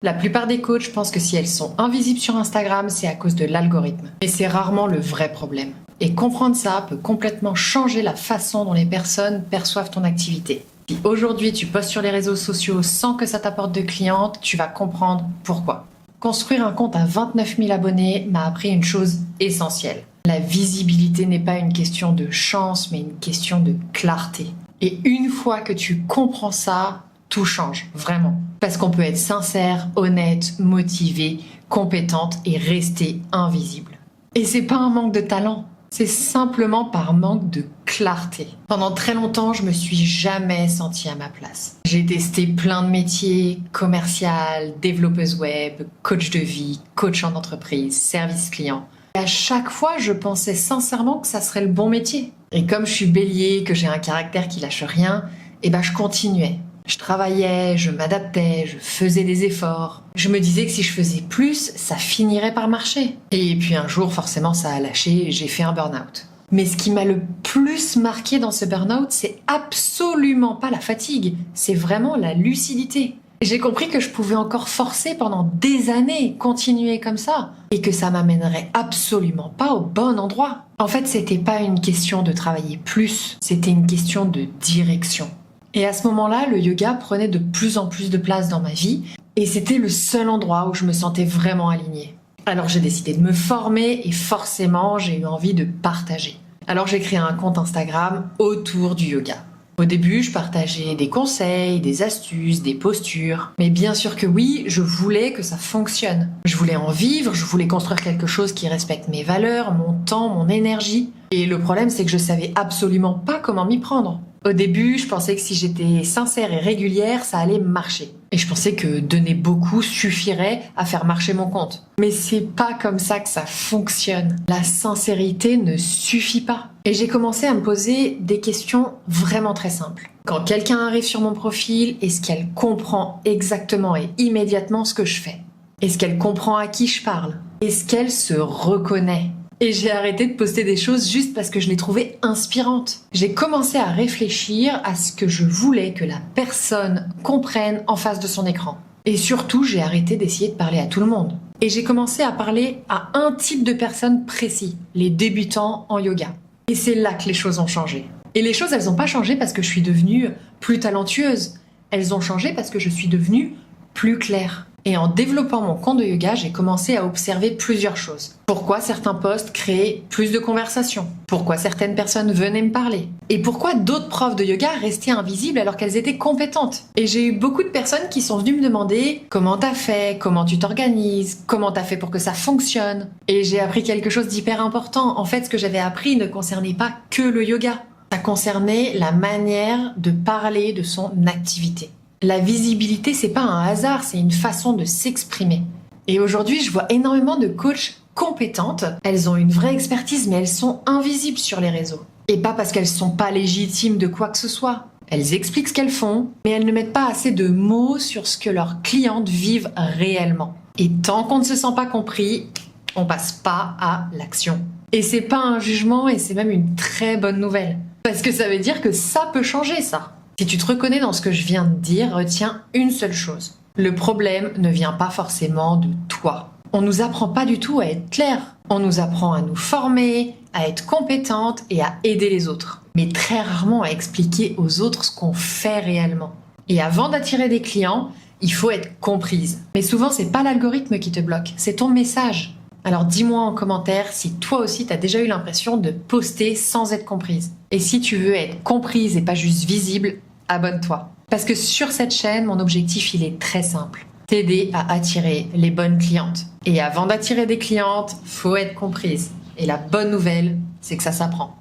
La plupart des coachs pensent que si elles sont invisibles sur Instagram, c'est à cause de l'algorithme. Mais c'est rarement le vrai problème. Et comprendre ça peut complètement changer la façon dont les personnes perçoivent ton activité. Si aujourd'hui tu postes sur les réseaux sociaux sans que ça t'apporte de clients, tu vas comprendre pourquoi. Construire un compte à 29 000 abonnés m'a appris une chose essentielle. La visibilité n'est pas une question de chance, mais une question de clarté. Et une fois que tu comprends ça, tout change, vraiment. Parce qu'on peut être sincère, honnête, motivé, compétente et rester invisible. Et c'est pas un manque de talent, c'est simplement par manque de clarté. Pendant très longtemps, je me suis jamais sentie à ma place. J'ai testé plein de métiers, commercial, développeuse web, coach de vie, coach en entreprise, service client. Et à chaque fois, je pensais sincèrement que ça serait le bon métier. Et comme je suis bélier, que j'ai un caractère qui lâche rien, je continuais. Je travaillais, je m'adaptais, je faisais des efforts. Je me disais que si je faisais plus, ça finirait par marcher. Et puis un jour, forcément, ça a lâché et j'ai fait un burn-out. Mais ce qui m'a le plus marqué dans ce burn-out, c'est absolument pas la fatigue, c'est vraiment la lucidité. J'ai compris que je pouvais encore forcer pendant des années, continuer comme ça, et que ça m'amènerait absolument pas au bon endroit. En fait, c'était pas une question de travailler plus, c'était une question de direction. Et à ce moment-là, le yoga prenait de plus en plus de place dans ma vie, et c'était le seul endroit où je me sentais vraiment alignée. Alors j'ai décidé de me former, et forcément, j'ai eu envie de partager. Alors j'ai créé un compte Instagram autour du yoga. Au début, je partageais des conseils, des astuces, des postures. Mais bien sûr que oui, je voulais que ça fonctionne. Je voulais en vivre, je voulais construire quelque chose qui respecte mes valeurs, mon temps, mon énergie. Et le problème, c'est que je savais absolument pas comment m'y prendre. Au début, je pensais que si j'étais sincère et régulière, ça allait marcher. Et je pensais que donner beaucoup suffirait à faire marcher mon compte. Mais c'est pas comme ça que ça fonctionne. La sincérité ne suffit pas. Et j'ai commencé à me poser des questions vraiment très simples. Quand quelqu'un arrive sur mon profil, est-ce qu'elle comprend exactement et immédiatement ce que je fais? Est-ce qu'elle comprend à qui je parle? Est-ce qu'elle se reconnaît? Et j'ai arrêté de poster des choses juste parce que je les trouvais inspirantes. J'ai commencé à réfléchir à ce que je voulais que la personne comprenne en face de son écran. Et surtout, j'ai arrêté d'essayer de parler à tout le monde. Et j'ai commencé à parler à un type de personnes précis, les débutants en yoga. Et c'est là que les choses ont changé. Et les choses, elles n'ont pas changé parce que je suis devenue plus talentueuse. Elles ont changé parce que je suis devenue plus claire. Et en développant mon compte de yoga, j'ai commencé à observer plusieurs choses. Pourquoi certains posts créaient plus de conversations? Pourquoi certaines personnes venaient me parler? Et pourquoi d'autres profs de yoga restaient invisibles alors qu'elles étaient compétentes? Et j'ai eu beaucoup de personnes qui sont venues me demander comment t'as fait, comment tu t'organises, comment t'as fait pour que ça fonctionne. Et j'ai appris quelque chose d'hyper important. En fait, ce que j'avais appris ne concernait pas que le yoga. Ça concernait la manière de parler de son activité. La visibilité, c'est pas un hasard, c'est une façon de s'exprimer. Et aujourd'hui, je vois énormément de coachs compétentes. Elles ont une vraie expertise, mais elles sont invisibles sur les réseaux. Et pas parce qu'elles sont pas légitimes de quoi que ce soit. Elles expliquent ce qu'elles font, mais elles ne mettent pas assez de mots sur ce que leurs clientes vivent réellement. Et tant qu'on ne se sent pas compris, on passe pas à l'action. Et c'est pas un jugement, et c'est même une très bonne nouvelle. Parce que ça veut dire que ça peut changer, ça. Si tu te reconnais dans ce que je viens de dire, retiens une seule chose. Le problème ne vient pas forcément de toi. On nous apprend pas du tout à être clair. On nous apprend à nous former, à être compétente et à aider les autres. Mais très rarement à expliquer aux autres ce qu'on fait réellement. Et avant d'attirer des clients, il faut être comprise. Mais souvent, c'est pas l'algorithme qui te bloque, c'est ton message. Alors dis-moi en commentaire si toi aussi t'as déjà eu l'impression de poster sans être comprise. Et si tu veux être comprise et pas juste visible, abonne-toi. Parce que sur cette chaîne, mon objectif, il est très simple. T'aider à attirer les bonnes clientes. Et avant d'attirer des clientes, faut être comprise. Et la bonne nouvelle, c'est que ça s'apprend.